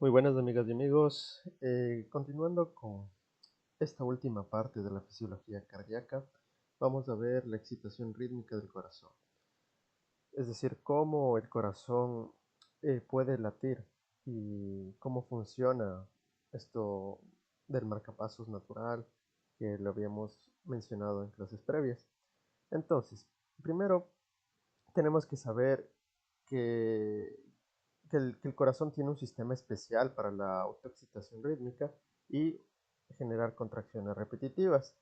Muy buenas amigas y amigos. Continuando con esta última parte de la fisiología cardíaca, vamos a ver la excitación rítmica del corazón. Es decir, cómo el corazón puede latir y cómo funciona esto del marcapasos natural que lo habíamos mencionado en clases previas. Entonces, primero tenemos que saber que, que el corazón tiene un sistema especial para la autoexcitación rítmica y generar contracciones repetitivas.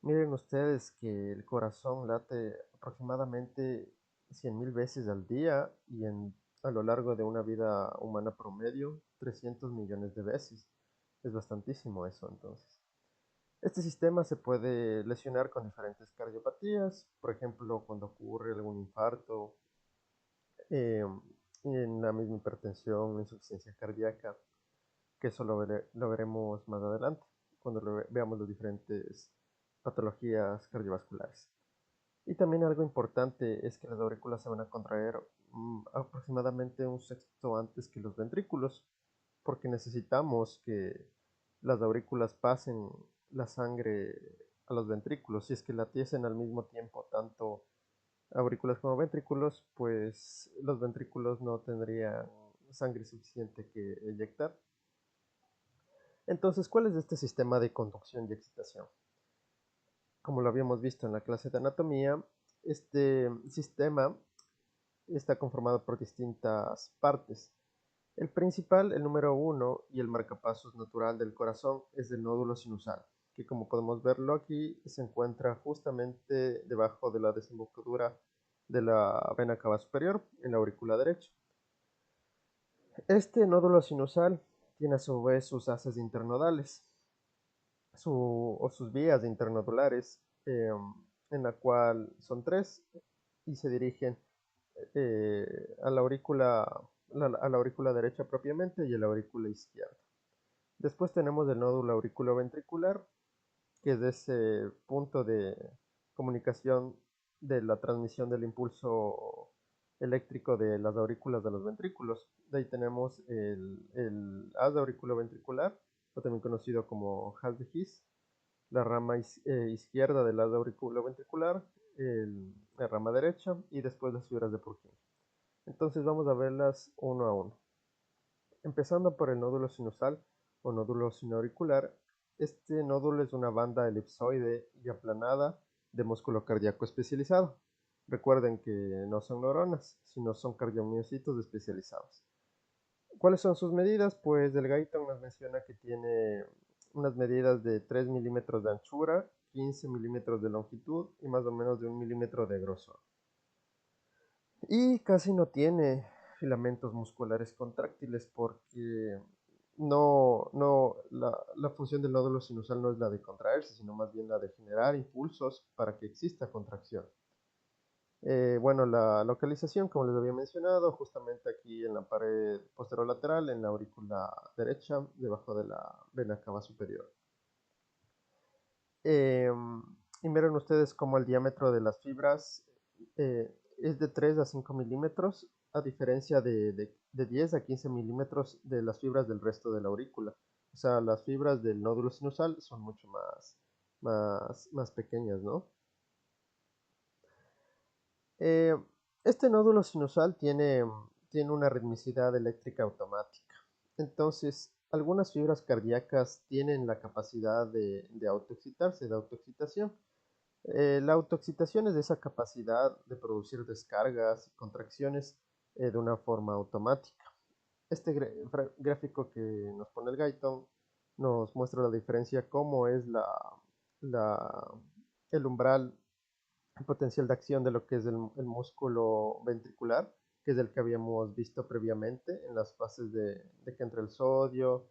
Miren ustedes que el corazón late aproximadamente 100.000 veces al día y a lo largo de una vida humana promedio 300 millones de veces. Es bastantísimo eso entonces. Este sistema se puede lesionar con diferentes cardiopatías, por ejemplo, cuando ocurre algún infarto, eh, en la misma hipertensión, insuficiencia cardíaca, que eso lo veremos más adelante, cuando veamos las diferentes patologías cardiovasculares. Y también algo importante es que las aurículas se van a contraer aproximadamente un sexto antes que los ventrículos, porque necesitamos que las aurículas pasen la sangre a los ventrículos. Si es que latiesen al mismo tiempo tanto aurículas como ventrículos, pues los ventrículos no tendrían sangre suficiente que eyectar. Entonces, ¿cuál es este sistema de conducción y excitación? Como lo habíamos visto en la clase de anatomía, este sistema está conformado por distintas partes. El principal, el número uno y el marcapasos natural del corazón es el nódulo sinusal, que como podemos verlo aquí se encuentra justamente debajo de la desembocadura de la vena cava superior en la aurícula derecha. Este nódulo sinusal tiene a su vez sus haces internodales o sus vías internodulares, en la cual son tres y se dirigen a la aurícula derecha propiamente y a la aurícula izquierda. Después tenemos el nódulo auriculoventricular, que es ese punto de comunicación de la transmisión del impulso eléctrico de las aurículas de los ventrículos. De ahí tenemos el haz auriculoventricular, o también conocido como haz de His, la rama izquierda del haz auriculoventricular, la rama derecha y después las fibras de Purkinje. Entonces vamos a verlas uno a uno. Empezando por el nódulo sinusal o nódulo sinoauricular, este nódulo es una banda elipsoide y aplanada de músculo cardíaco especializado. Recuerden que no son neuronas, sino son cardiomiocitos especializados. ¿Cuáles son sus medidas? Pues el Guyton nos menciona que tiene unas medidas de 3 milímetros de anchura, 15 milímetros de longitud y más o menos de 1 milímetro de grosor. Y casi no tiene filamentos musculares contráctiles porque la función del nódulo sinusal no es la de contraerse, sino más bien la de generar impulsos para que exista contracción. Bueno, la localización, como les había mencionado, justamente aquí en la pared posterolateral, en la aurícula derecha, debajo de la vena cava superior. Eh, y miren ustedes cómo el diámetro de las fibras es de 3 a 5 milímetros, a diferencia de 10 a 15 milímetros de las fibras del resto de la aurícula. O sea, las fibras del nódulo sinusal son mucho más pequeñas, ¿no? Eh, este nódulo sinusal tiene una ritmicidad eléctrica automática. Entonces, algunas fibras cardíacas tienen la capacidad de autoexcitarse, de autoexcitación. La autoexcitación es esa capacidad de producir descargas y contracciones de una forma automática. Este gráfico que nos pone el Guyton nos muestra la diferencia, cómo es la- el umbral potencial de acción de lo que es el músculo ventricular, que es el que habíamos visto previamente en las fases de que entra el sodio,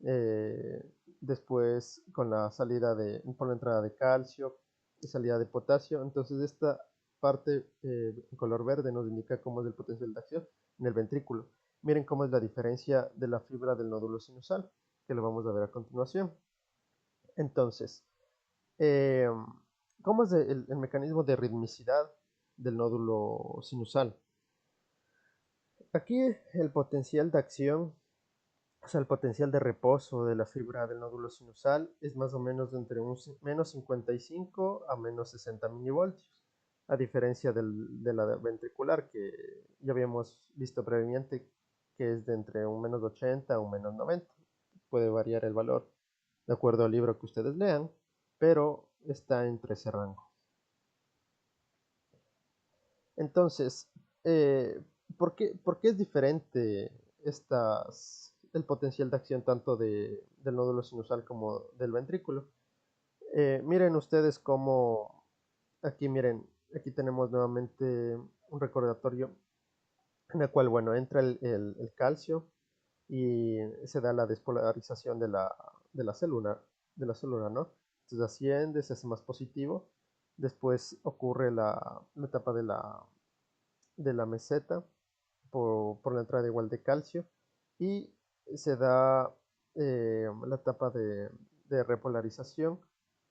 eh, después con la salida por la entrada de calcio y salida de potasio. Entonces esta parte en color verde nos indica cómo es el potencial de acción en el ventrículo. Miren cómo es la diferencia de la fibra del nódulo sinusal, que lo vamos a ver a continuación. Entonces, eh, ¿cómo es el mecanismo de ritmicidad del nódulo sinusal? Aquí el potencial de acción O sea, el potencial de reposo de la fibra del nódulo sinusal es más o menos de entre menos 55 a menos 60 milivoltios, a diferencia de la ventricular que ya habíamos visto previamente, que es de entre un menos 80 a un menos 90. Puede variar el valor de acuerdo al libro que ustedes lean, pero está entre ese rango. Entonces, eh, por qué es diferente el potencial de acción tanto del nódulo sinusal como del ventrículo? Miren ustedes cómo, miren, aquí tenemos nuevamente un recordatorio en el cual, bueno, entra el calcio y se da la despolarización de la célula, ¿no? Entonces asciende, se hace más positivo, después ocurre la etapa de la meseta por la entrada igual de calcio y se da la etapa de repolarización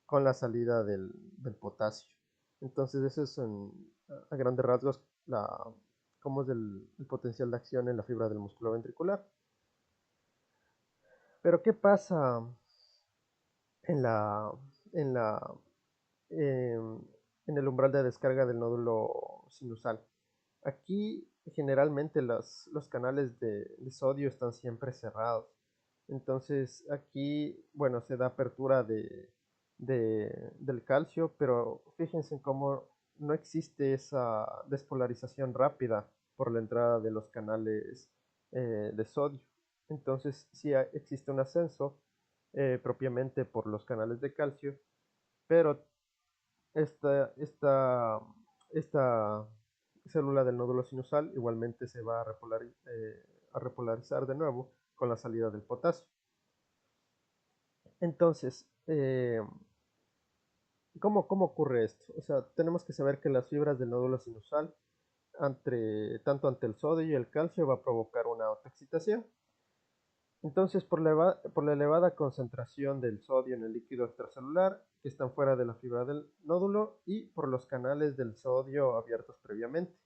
con la salida del potasio. Entonces eso es a grandes rasgos cómo es el potencial de acción en la fibra del músculo ventricular. Pero ¿qué pasa en la, en la, em, en el umbral de descarga del nódulo sinusal? Aquí generalmente los canales de sodio están siempre cerrados. Entonces aquí, bueno, se da apertura del calcio, pero fíjense en cómo no existe esa despolarización rápida por la entrada de los canales de sodio. Entonces sí existe un ascenso propiamente por los canales de calcio, pero esta célula del nódulo sinusal igualmente se va a repolarizar de nuevo con la salida del potasio. Entonces, ¿cómo ocurre esto? O sea, tenemos que saber que las fibras del nódulo sinusal, tanto ante el sodio y el calcio, va a provocar una autoexcitación. Entonces, por la elevada concentración del sodio en el líquido extracelular, que están fuera de la fibra del nódulo, y por los canales del sodio abiertos previamente.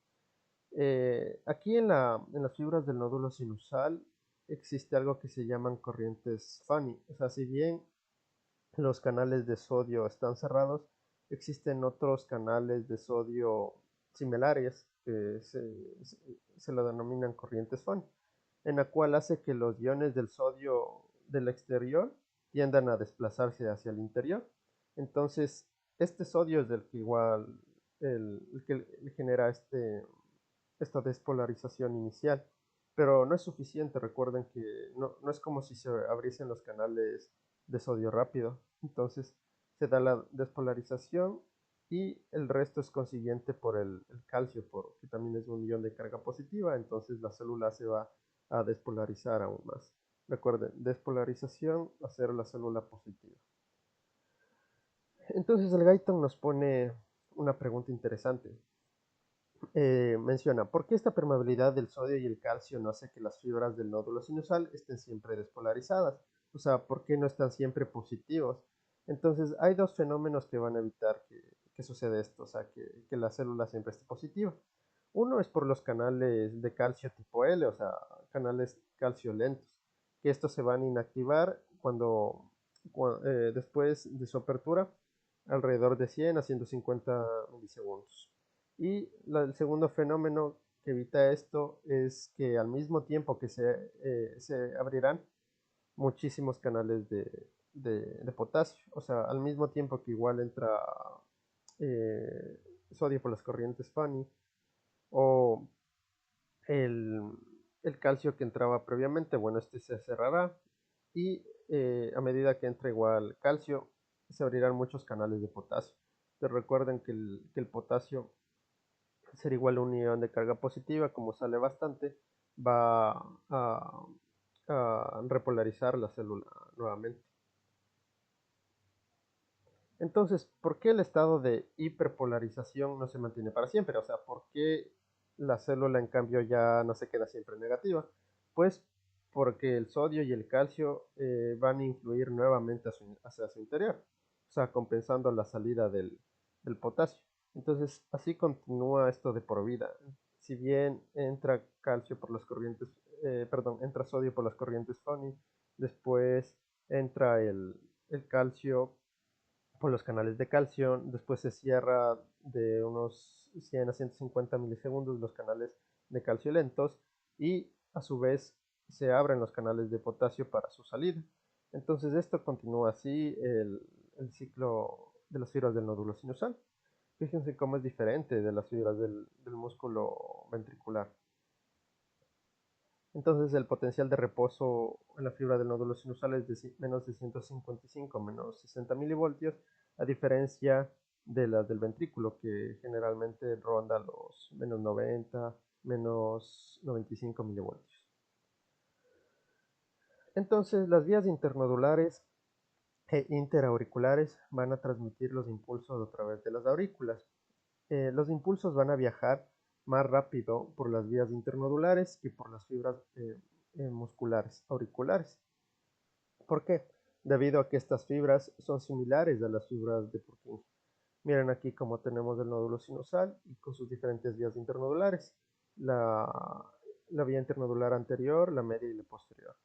Aquí en las fibras del nódulo sinusal existe algo que se llaman corrientes Fanny. O sea, si bien los canales de sodio están cerrados, existen otros canales de sodio similares que se lo denominan corrientes Fanny, en la cual hace que los iones del sodio del exterior tiendan a desplazarse hacia el interior. Entonces, este sodio es el que igual el que genera esta despolarización inicial, pero no es suficiente. Recuerden que no es como si se abriesen los canales de sodio rápido. Entonces se da la despolarización y el resto es consiguiente por el calcio, que también es un ion de carga positiva. Entonces la célula se va a despolarizar aún más. Recuerden, despolarización, hacer la célula positiva. Entonces el Guyton nos pone una pregunta interesante. Menciona, ¿por qué esta permeabilidad del sodio y el calcio no hace que las fibras del nódulo sinusal estén siempre despolarizadas? O sea, ¿por qué no están siempre positivos? Entonces, hay dos fenómenos que van a evitar que suceda esto, o sea, que la célula siempre esté positiva. Uno es por los canales de calcio tipo L, o sea, canales calcio lentos, que estos se van a inactivar después de su apertura, alrededor de 100 a 150 milisegundos. Y el segundo fenómeno que evita esto es que al mismo tiempo que se abrirán muchísimos canales de potasio, o sea, al mismo tiempo que igual entra eh, sodio por las corrientes Fanny o el, el calcio que entraba previamente, bueno, este se cerrará y a medida que entra igual calcio, se abrirán muchos canales de potasio. Pero recuerden que el potasio ser igual a un ion de carga positiva, como sale bastante, va a repolarizar la célula nuevamente. Entonces, ¿por qué el estado de hiperpolarización no se mantiene para siempre? O sea, ¿por qué la célula en cambio ya no se queda siempre negativa? Pues porque el sodio y el calcio van a influir nuevamente hacia su interior, o sea, compensando la salida del potasio. Entonces, así continúa esto de por vida. Si bien entra calcio por las corrientes entra sodio por las corrientes Fonny, después entra el calcio por los canales de calcio, después se cierra de unos 100 a 150 milisegundos los canales de calcio lentos y a su vez se abren los canales de potasio para su salida. Entonces esto continúa así el ciclo de las fibras del nódulo sinusal. Fíjense cómo es diferente de las fibras del músculo ventricular. Entonces el potencial de reposo en la fibra del nódulo sinusal es de menos de 155, menos 60 milivoltios, a diferencia de las del ventrículo, que generalmente ronda los menos 90, menos 95 milivoltios. Entonces las vías internodulares e interauriculares van a transmitir los impulsos a través de las aurículas. Los impulsos van a viajar más rápido por las vías internodulares que por las fibras musculares auriculares. ¿Por qué? Debido a que estas fibras son similares a las fibras de Purkinje. Miren aquí cómo tenemos el nódulo sinusal y con sus diferentes vías internodulares. La, la vía internodular anterior, la media y la posterior.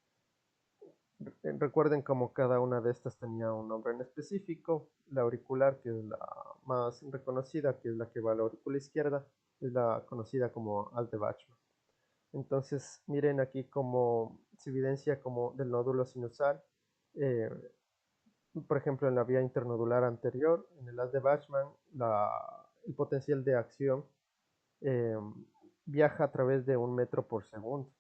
Recuerden cómo cada una de estas tenía un nombre en específico. La auricular, que es la más reconocida, que es la que va a la aurícula izquierda, es la conocida como Alt de Bachmann. Entonces, miren aquí cómo se evidencia como del nódulo sinusal. eh, por ejemplo, en la vía internodular anterior, en el Alt de Bachmann, el potencial de acción eh, viaja a través de 1 metro por segundo.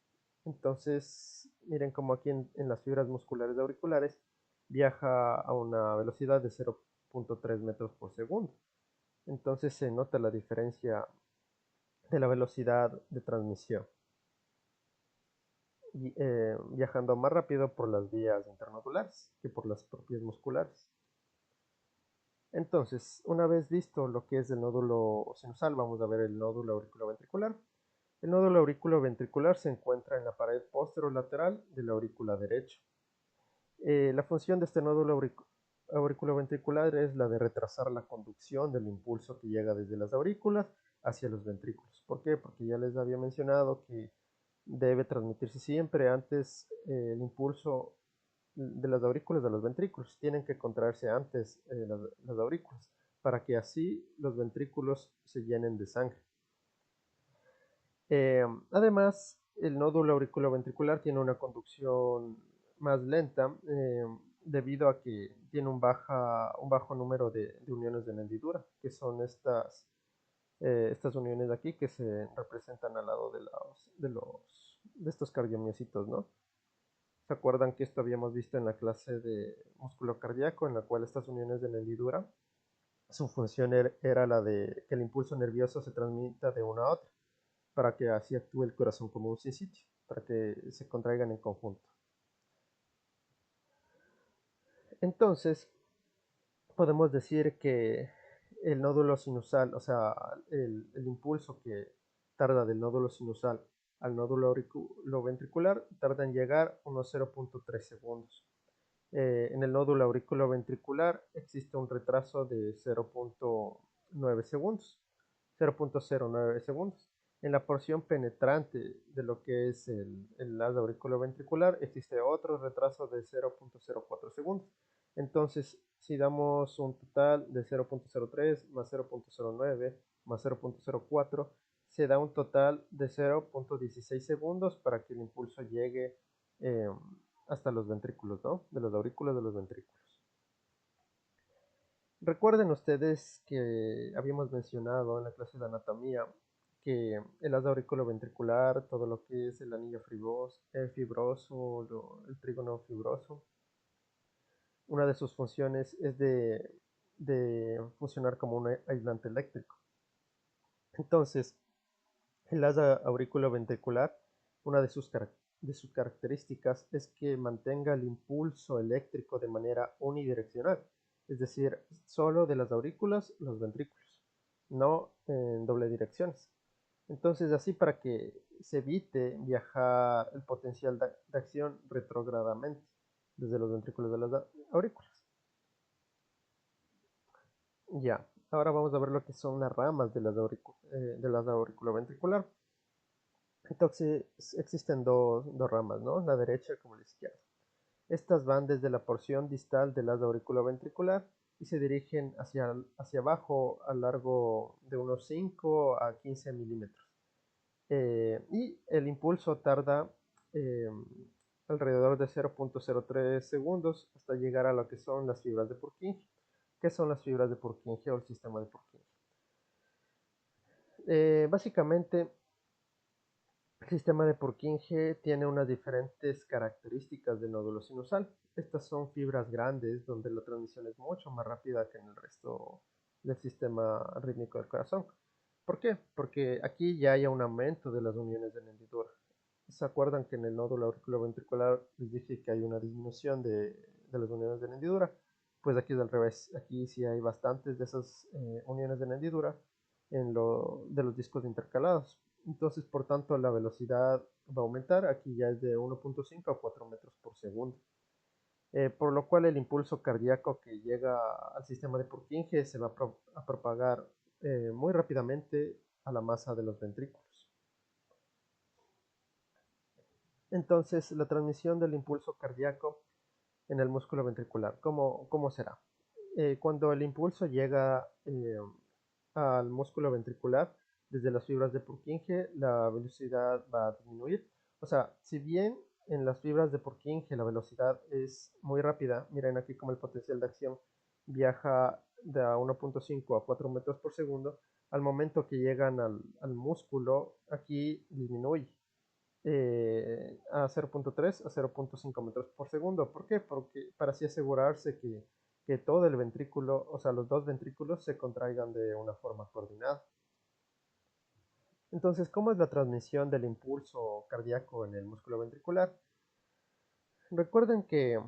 Entonces, miren como aquí en las fibras musculares auriculares viaja a una velocidad de 0.3 metros por segundo. Entonces se nota la diferencia de la velocidad de transmisión, viajando más rápido por las vías internodulares que por las propias musculares. Entonces, una vez visto lo que es el nódulo sinusal, vamos a ver el nódulo auriculoventricular. El nódulo auriculoventricular se encuentra en la pared posterolateral de la aurícula derecha. La función de este nódulo auriculoventricular es la de retrasar la conducción del impulso que llega desde las aurículas hacia los ventrículos. ¿Por qué? Porque ya les había mencionado que debe transmitirse siempre antes el impulso de las aurículas a los ventrículos. Tienen que contraerse antes las aurículas para que así los ventrículos se llenen de sangre. Además, el nódulo auriculoventricular tiene una conducción más lenta debido a que tiene un bajo número de uniones de hendidura, que son estas uniones de aquí que se representan al lado de estos cardiomiocitos, ¿no? ¿Se acuerdan que esto habíamos visto en la clase de músculo cardíaco, en la cual estas uniones de hendidura, su función era la de que el impulso nervioso se transmita de una a otra, para que así actúe el corazón como un sitio, para que se contraigan en conjunto. Entonces, podemos decir que el nódulo sinusal, o sea, el impulso que tarda del nódulo sinusal al nódulo auriculoventricular tarda en llegar unos 0.3 segundos. En el nódulo auriculoventricular existe un retraso de 0.9 segundos, 0.09 segundos. En la porción penetrante de lo que es el haz auriculoventricular existe otro retraso de 0.04 segundos. Entonces, si damos un total de 0.03 más 0.09 más 0.04, se da un total de 0.16 segundos para que el impulso llegue eh, hasta los ventrículos, ¿no? De las aurículas de los ventrículos. Recuerden ustedes que habíamos mencionado en la clase de anatomía que el haz auriculoventricular, todo lo que es el anillo fibroso, el trígono fibroso, una de sus funciones es de funcionar como un aislante eléctrico. Entonces, el haz auriculoventricular, una de sus características es que mantenga el impulso eléctrico de manera unidireccional, es decir, solo de las aurículas los ventrículos, no en doble direcciones. Entonces, así para que se evite viajar el potencial de acción retrógradamente desde los ventrículos de las aurículas. Ya, ahora vamos a ver lo que son las ramas de las auriculoventricular. Entonces existen dos ramas, ¿no? La derecha como la izquierda. Estas van desde la porción distal del haz auriculoventricular y se dirigen hacia abajo a lo largo de unos 5 a 15 milímetros. Y el impulso tarda eh, alrededor de 0.03 segundos hasta llegar a lo que son las fibras de Purkinje. ¿Qué son las fibras de Purkinje o el sistema de Purkinje? Básicamente, el sistema de Purkinje tiene unas diferentes características de nódulo sinusal. Estas son fibras grandes donde la transmisión es mucho más rápida que en el resto del sistema rítmico del corazón. ¿Por qué? Porque aquí ya hay un aumento de las uniones de la hendidura. ¿Se acuerdan que en el nódulo auriculoventricular les dije que hay una disminución de las uniones de la hendidura? Pues aquí es al revés. Aquí sí hay bastantes de esas uniones de la hendidura de los discos intercalados. Entonces, por tanto, la velocidad va a aumentar. Aquí ya es de 1.5 a 4 metros por segundo. Por lo cual el impulso cardíaco que llega al sistema de Purkinje se va a propagar muy rápidamente a la masa de los ventrículos. Entonces, la transmisión del impulso cardíaco en el músculo ventricular, ¿cómo será? Cuando el impulso llega al músculo ventricular, desde las fibras de Purkinje, la velocidad va a disminuir. O sea, si bien en las fibras de Purkinje la velocidad es muy rápida, miren aquí como el potencial de acción viaja de 1.5 a 4 metros por segundo, al momento que llegan al músculo, aquí disminuye a 0.3 a 0.5 metros por segundo. ¿Por qué? Porque para así asegurarse que todo el ventrículo, o sea, los dos ventrículos se contraigan de una forma coordinada. Entonces, ¿cómo es la transmisión del impulso cardíaco en el músculo ventricular? Recuerden que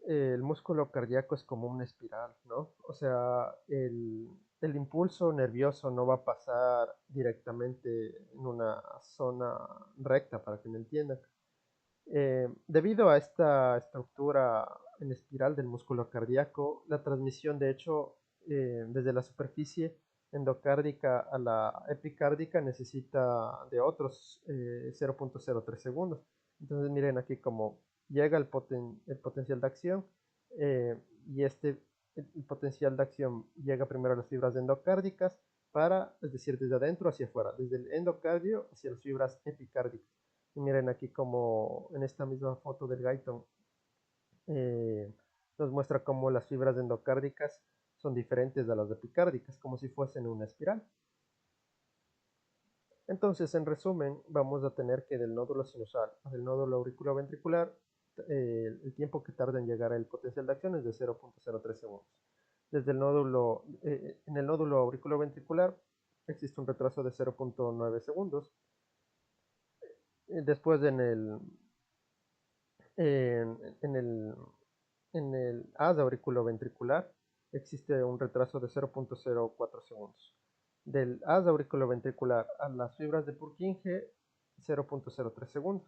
el músculo cardíaco es como una espiral, ¿no? O sea, el impulso nervioso no va a pasar directamente en una zona recta, para que me entiendan. Debido a esta estructura en espiral del músculo cardíaco, la transmisión, de hecho, desde la superficie endocárdica a la epicárdica necesita de otros 0.03 segundos. Entonces, miren aquí cómo llega el potencial de acción y el potencial de acción llega primero a las fibras endocárdicas es decir, desde adentro hacia afuera, desde el endocardio hacia las fibras epicárdicas. Y miren aquí como en esta misma foto del Guyton eh, nos muestra cómo las fibras endocárdicas son diferentes a las epicárdicas, como si fuesen una espiral. Entonces, en resumen, vamos a tener que del nódulo sinusal al nódulo auriculoventricular, el tiempo que tarda en llegar al potencial de acción es de 0.03 segundos. Desde en el nódulo auriculoventricular existe un retraso de 0.9 segundos. Después en, en el, en el haz auriculoventricular existe un retraso de 0.04 segundos. Del haz auriculoventricular a las fibras de Purkinje, 0.03 segundos.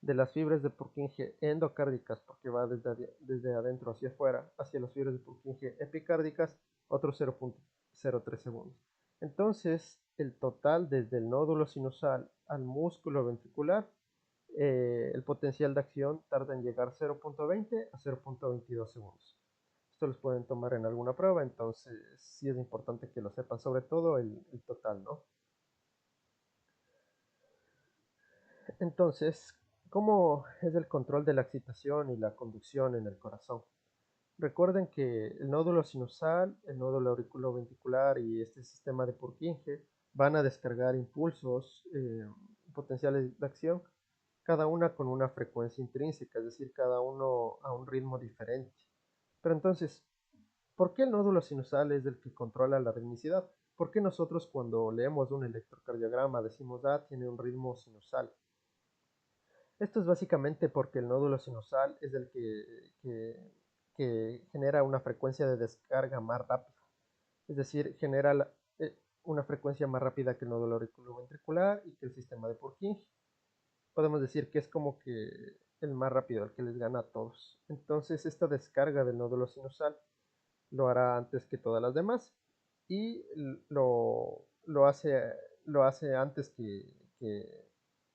De las fibras de Purkinje endocárdicas, porque va desde adentro hacia afuera, hacia las fibras de Purkinje epicárdicas, otros 0.03 segundos. Entonces, el total desde el nódulo sinusal al músculo ventricular, el potencial de acción tarda en llegar 0.20 a 0.22 segundos. Esto los pueden tomar en alguna prueba, entonces sí es importante que lo sepan, sobre todo el total, ¿no? Entonces, ¿cómo es el control de la excitación y la conducción en el corazón? Recuerden que el nódulo sinusal, el nódulo auriculoventricular y este sistema de Purkinje van a descargar impulsos potenciales de acción, cada una con una frecuencia intrínseca, es decir, cada uno a un ritmo diferente. Pero entonces, ¿por qué el nódulo sinusal es el que controla la ritmicidad? ¿Por qué nosotros cuando leemos un electrocardiograma decimos, tiene un ritmo sinusal? Esto es básicamente porque el nódulo sinusal es el que genera una frecuencia de descarga más rápida. Es decir, genera una frecuencia más rápida que el nódulo auriculoventricular y que el sistema de Purkinje. Podemos decir que es como que el más rápido, el que les gana a todos. Entonces, esta descarga del nódulo sinusal lo hará antes que todas las demás y lo hace antes que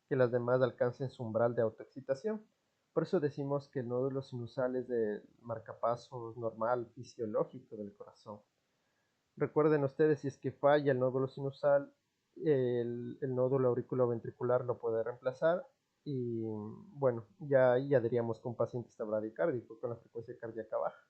que las demás alcancen su umbral de autoexcitación. Por eso decimos que el nódulo sinusal es el marcapasos normal fisiológico del corazón. Recuerden ustedes, si es que falla el nódulo sinusal, el nódulo auriculoventricular lo puede reemplazar y bueno, ya ahí ya diríamos que un paciente está bradicárdico con la frecuencia cardíaca baja.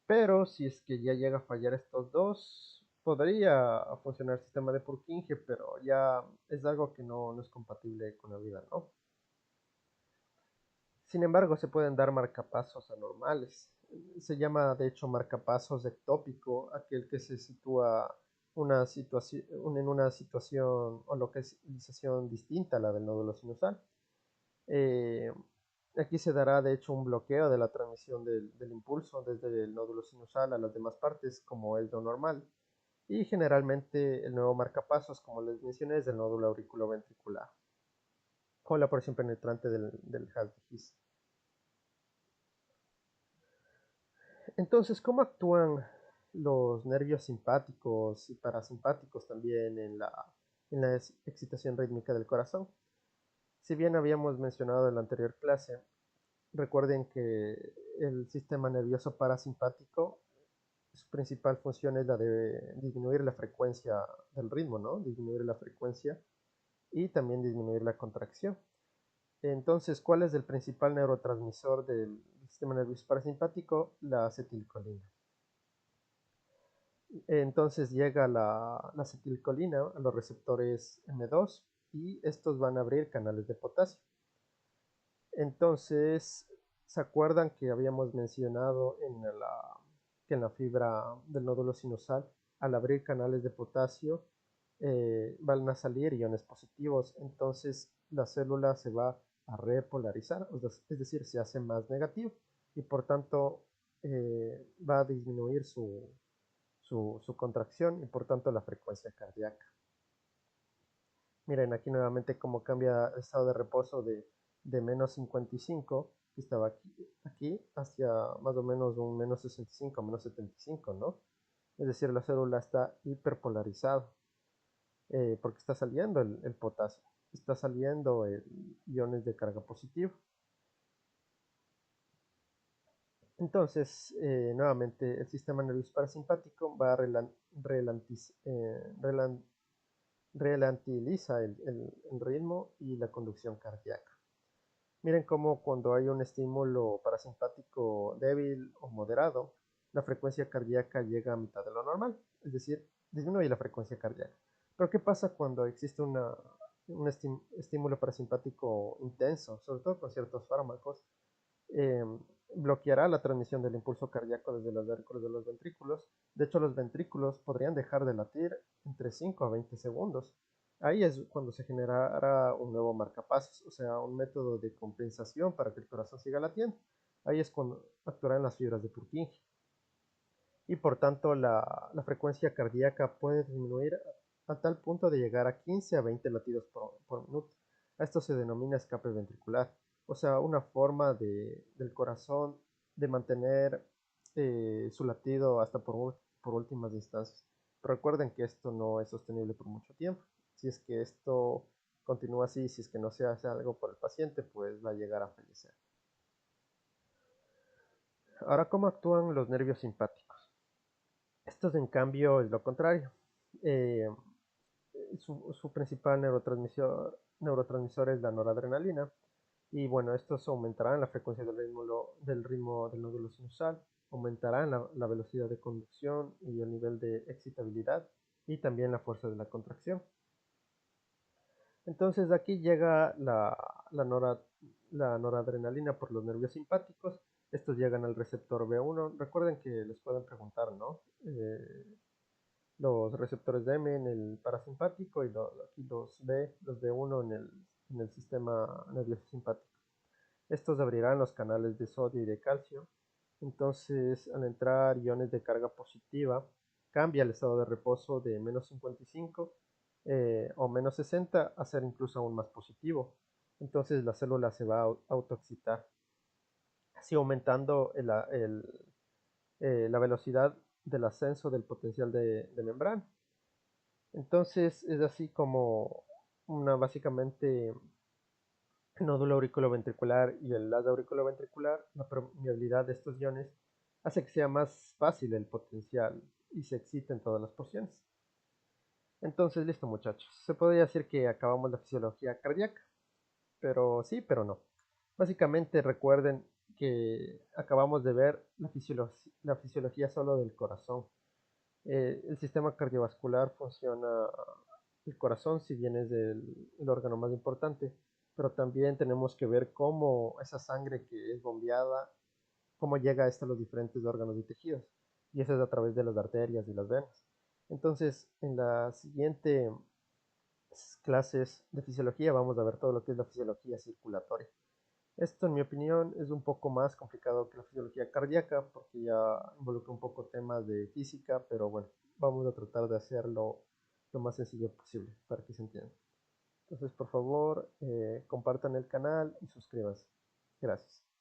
Pero si es que ya llega a fallar estos dos, podría funcionar el sistema de Purkinje, pero ya es algo que no es compatible con la vida, ¿no? Sin embargo, se pueden dar marcapasos anormales. Se llama, de hecho, marcapasos ectópico, aquel que se sitúa en una situación o localización distinta a la del nódulo sinusal. Eh, Aquí se dará, de hecho, un bloqueo de la transmisión del impulso desde el nódulo sinusal a las demás partes, como es lo normal. Y generalmente el nuevo marcapasos, como les mencioné, es el nódulo auriculoventricular, con la porción penetrante del haz de His. Entonces, ¿cómo actúan los nervios simpáticos y parasimpáticos también en la excitación rítmica del corazón? Si bien habíamos mencionado en la anterior clase, recuerden que el sistema nervioso parasimpático, su principal función es la de disminuir la frecuencia del ritmo, ¿no? Disminuir la frecuencia y también disminuir la contracción. Entonces, ¿cuál es el principal neurotransmisor del sistema nervioso parasimpático? La acetilcolina. Entonces llega la acetilcolina a los receptores M2 y estos van a abrir canales de potasio. Entonces, ¿se acuerdan que habíamos mencionado que en la fibra del nódulo sinusal, al abrir canales de potasio, van a salir iones positivos? Entonces, la célula se va a repolarizar, es decir, se hace más negativo y por tanto va a disminuir su contracción y por tanto la frecuencia cardíaca. Miren aquí nuevamente cómo cambia el estado de reposo de menos 55, que estaba aquí, hacia más o menos un menos 65, menos 75, ¿no? Es decir, la célula está hiperpolarizada porque está saliendo el potasio, está saliendo iones de carga positiva. Entonces, nuevamente, el sistema nervioso parasimpático va a relantiliza el ritmo y la conducción cardíaca. Miren cómo cuando hay un estímulo parasimpático débil o moderado, la frecuencia cardíaca llega a mitad de lo normal, es decir, disminuye la frecuencia cardíaca. Pero ¿qué pasa cuando existe un estímulo parasimpático intenso, sobre todo con ciertos fármacos? eh, Bloqueará la transmisión del impulso cardíaco desde los vérculos de los ventrículos. De hecho, los ventrículos podrían dejar de latir entre 5 a 20 segundos. Ahí es cuando se generará un nuevo marcapasos, o sea, un método de compensación para que el corazón siga latiendo. Ahí es cuando actuarán las fibras de Purkinje. Y por tanto, la frecuencia cardíaca puede disminuir a tal punto de llegar a 15 a 20 latidos por minuto. A esto se denomina escape ventricular, o sea, una forma del corazón de mantener su latido hasta por últimas instancias. Pero recuerden que esto no es sostenible por mucho tiempo. Si es que esto continúa así, si es que no se hace algo por el paciente, pues va a llegar a fallecer. Ahora, ¿cómo actúan los nervios simpáticos? Estos, en cambio, es lo contrario. Eh, su principal neurotransmisor es la noradrenalina. Y bueno, estos aumentarán la frecuencia del ritmo del nódulo sinusal, aumentarán la velocidad de conducción y el nivel de excitabilidad y también la fuerza de la contracción. Entonces aquí llega la noradrenalina por los nervios simpáticos. Estos llegan al receptor B1. Recuerden que les pueden preguntar, ¿no? Los receptores de M en el parasimpático y aquí los B1 en el sistema nervioso simpático. Estos abrirán los canales de sodio y de calcio. Entonces, al entrar iones de carga positiva, cambia el estado de reposo de menos 55 o menos 60 a ser incluso aún más positivo. Entonces, la célula se va a autoexcitar, así aumentando la velocidad del ascenso del potencial de membrana. Entonces, es así como una básicamente el nódulo auriculoventricular y el haz auriculoventricular, la permeabilidad de estos iones hace que sea más fácil el potencial y se exciten todas las porciones. Entonces, listo muchachos, se podría decir que acabamos la fisiología cardíaca, pero sí, pero no. Básicamente recuerden que acabamos de ver la fisiología solo del corazón. El sistema cardiovascular funciona, el corazón, si bien es el órgano más importante, pero también tenemos que ver cómo esa sangre que es bombeada, cómo llega a los diferentes órganos y tejidos. Y eso es a través de las arterias y las venas. Entonces, en las siguientes clases de fisiología vamos a ver todo lo que es la fisiología circulatoria. Esto, en mi opinión, es un poco más complicado que la fisiología cardíaca porque ya involucra un poco temas de física, pero bueno, vamos a tratar de hacerlo lo más sencillo posible para que se entienda. Entonces, por favor, compartan el canal y suscríbanse. Gracias.